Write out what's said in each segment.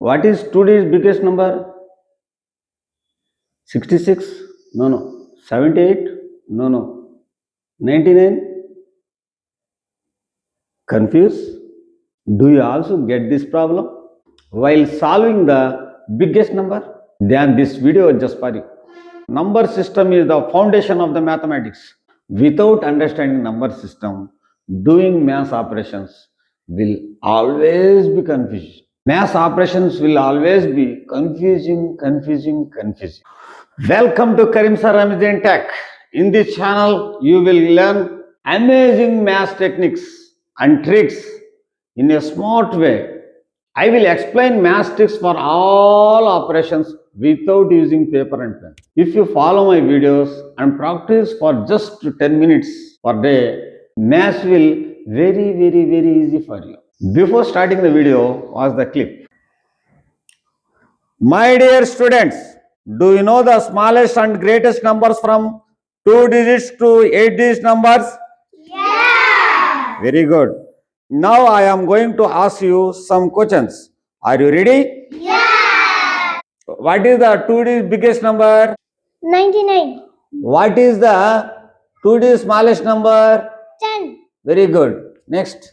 What is today's biggest number? 66? No. 78? No. 99? Confused? Do you also get this problem? While solving the biggest number, then this video is just for you. Number system is the foundation of the mathematics. Without understanding number system, doing math operations will always be confusing. Math operations will always be confusing. Welcome to Karim Sir Ramazan Tech. In this channel, you will learn amazing math techniques and tricks in a smart way. I will explain math tricks for all operations without using paper and pen. If you follow my videos and practice for just 10 minutes per day, math will very easy for you. Before starting the video, watch the clip. My dear students, do you know the smallest and greatest numbers from 2 digits to 8 digit numbers? Yeah. Very good. Now I am going to ask you some questions. Are you ready? Yeah. What is the 2D biggest number? 99. What is the 2D smallest number? 10. Very good. Next.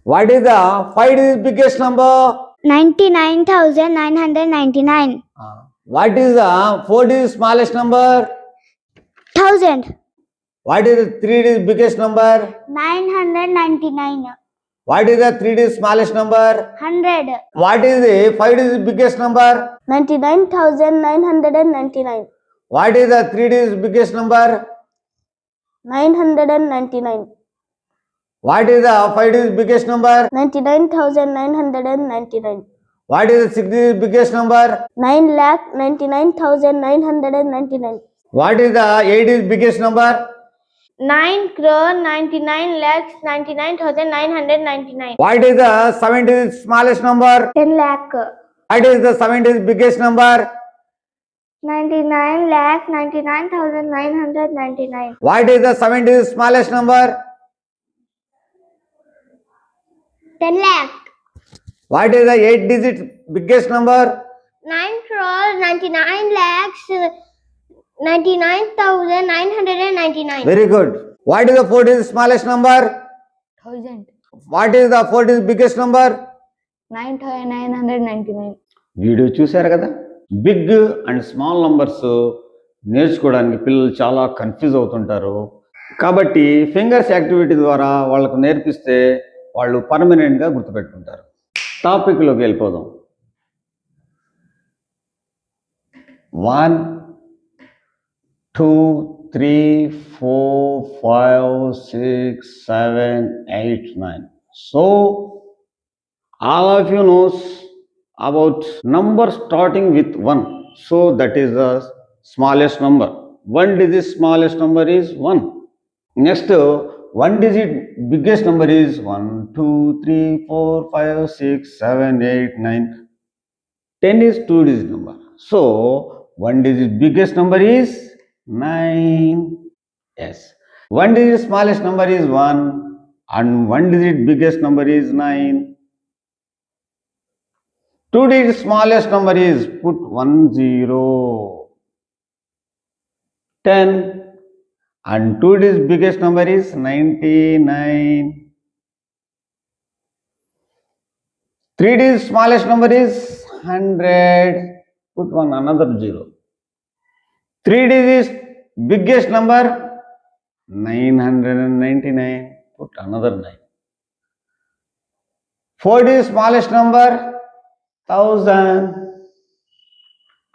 What is the 5D biggest number? 99,999. What is the 4D smallest number? 1000. What is the 3D biggest number? 999. What is the 3D smallest number? 100. What is the 5D biggest number? 99,999. What is the 3D biggest number? 999. What is the 5D biggest number? 99,999. What is the 6D biggest number? 9,99,999. What is the 8D biggest number? 9,99,99,999. What is the 7D smallest number? 10 lakh. What is the 7D biggest number? 99,99,999. What is the 7D smallest number? 10 lakh. What is the 8-digit biggest number? 9,99,99,999. Very good. What is the 4-digit smallest number? 1000. What is the 4-digit biggest number? 9,999. Video చూశారు కదా, big and small numbers నేర్చుకోవడానికి పిల్లలు చాలా confuse అవుతుంటారు. కాబట్టి fingers activity ద్వారా వాళ్ళకు నేర్పిస్తే వాళ్ళు పర్మనెంట్గా గుర్తుపెట్టుకుంటారు. టాపిక్లోకి వెళ్ళిపోదాం. 1 2 3 4 5 6 7 8 9. So all of you knows about number starting with 1. So that is the smallest number. 1 digit smallest number is 1. Next 1 digit biggest number is 1 2 3 4 5 6 7 8 9. 10 is 2 digit number. So 1 digit biggest number is 9. Yes. 1 digit smallest number is 1 and 1 digit biggest number is 9. 2 digit smallest number is, put 1 0. 10 and 2 digit biggest number is 99. 3 digit smallest number is 100. Put another 0. 3 digit biggest number 999. Put another 9. 4 digit smallest number 1000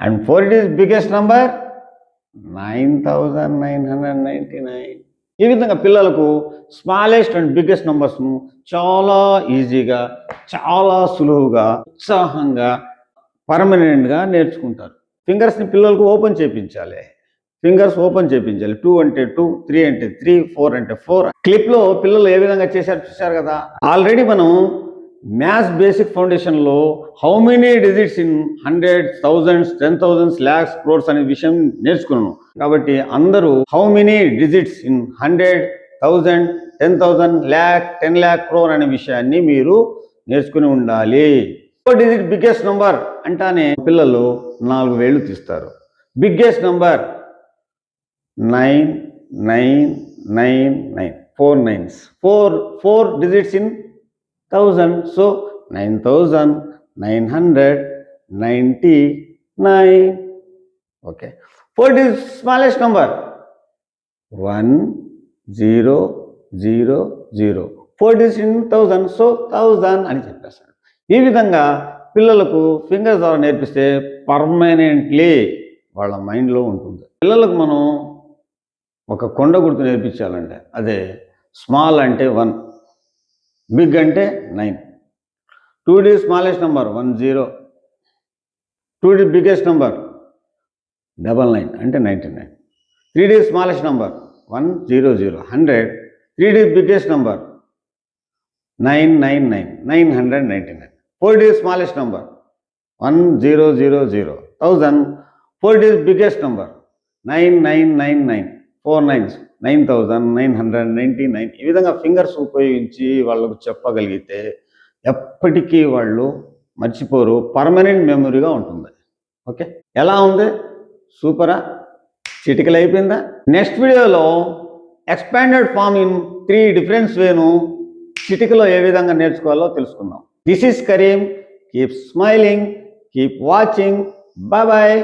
and 4 digit biggest number 9,999. ఈ విధంగా పిల్లలకు smallest and biggest నంబర్స్ను చాలా ఈజీగా, చాలా సులువుగా, ఉత్సాహంగా, పర్మనెంట్గా నేర్చుకుంటారు. ఫింగర్స్ని పిల్లలకు ఓపెన్ చేయించాలి. 2 అంటే 2, 3 అంటే 3, 4 అంటే 4. క్లిప్లో పిల్లలు ఏ విధంగా చేశారు చూశారు కదా. ఆల్రెడీ మనం మ్యాథ్స్ బేసిక్ ఫౌండేషన్లో how many digits in hundreds, thousands, 10,000, lakhs, crores అనే విషయం నేర్చుకున్నాను. కాబట్టి అందరూ how many digits in 100, 1000, 10,000, lakh, 10 lakh, crore అనే విషయాన్ని మీరు నేర్చుకుని ఉండాలి. 4 digit బిగ్గెస్ట్ నంబర్ అంటానే పిల్లలు 4 వేళ్ళు తీస్తారు. Biggest number 9999, 4 nines, 4 digits in 1000, so 9999. Okay. 4 digit smallest number 1000. 4 digits in 1000, so 1000 అని చెప్పేస్తాడు. ఈ విధంగా పిల్లలకు ఫింగర్స్ ద్వారా నేర్పిస్తే పర్మనెంట్లీ వాళ్ళ మైండ్లో ఉంటుంది. పిల్లలకు మనం ఒక కొండ గుర్తు నేర్పించాలంటే అదే స్మాల్ అంటే 1, బిగ్ అంటే 9. 2D smallest number 10, 2D biggest number 99 అంటే 99. 3D smallest number 100, 100. 3D biggest number 999, 999. 4D smallest number 1000, 1000. 4D biggest number 9999, 4 nines, 9999. ఈ విధంగా ఫింగర్స్ ఉపయోగించి వాళ్ళకు చెప్పగలిగితే ఎప్పటికీ వాళ్ళు మర్చిపోరు, పర్మనెంట్ మెమరీగా ఉంటుంది. ఓకే, ఎలా ఉంది? సూపరా? చిటికలు అయిపోయిందా? నెక్స్ట్ వీడియోలో ఎక్స్పాండెడ్ ఫామ్ ఇన్ 3 డిఫరెంట్ వేను చిటికలో ఏ విధంగా నేర్చుకోవాలో తెలుసుకుందాం. This is Kareem. Keep smiling, keep watching. Bye bye.